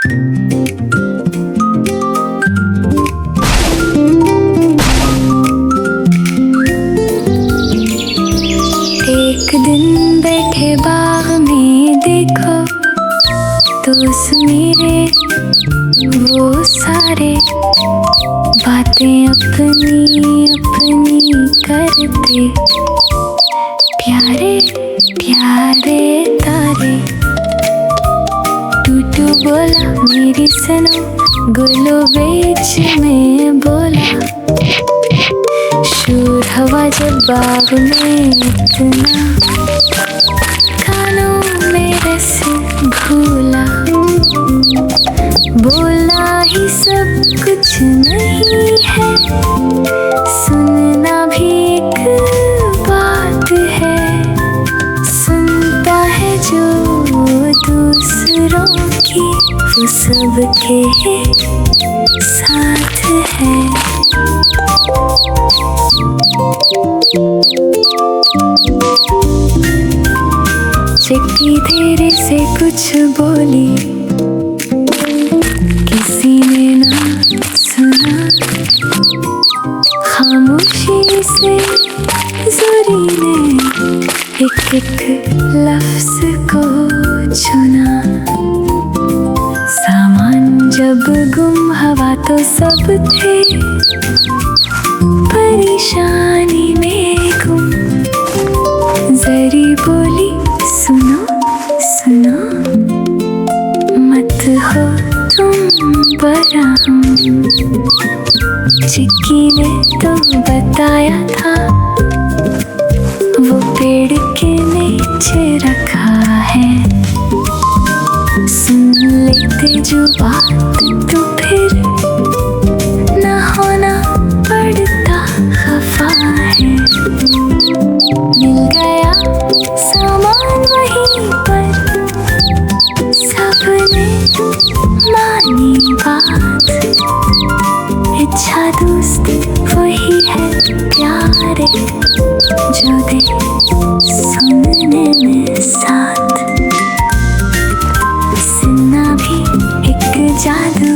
एक दिन बैठे बाग में देखो दोस्त मेरे वो सारे बातें अपनी अपनी करते, प्यारे प्यारे तारे। टूटू बोला मेरी सनम, गुलो बेच में बोला, शोर हवा जब बाग में इतना, कानों में रस घोला, बोला ही सब कुछ नहीं है, सुनना भी एक बात है, सुनता है जो दूसरों की वो सबके साथ है। चिट्ठी धीरे से कुछ बोली, किसी ने ना सुना, खामोशी से ज़ुरी ने एक एक लफ्ज़ को चुना। सामान जब गुम हवा तो सब थे परेशानी में गुम, जरी बोली सुनो सुनो, मत हो तुम बरहम। चिक्की ने तो बताया था वो पेड़ के नीचे रखा है, सुन लेते जो बात तो फिर ना होना पड़ता खफा है। मिल गया सामान वहीं पर, सबने मानी बात, अच्छा दोस्त वही है प्यारे, जो दे सुनने में साथ। सुनना भी एक जादू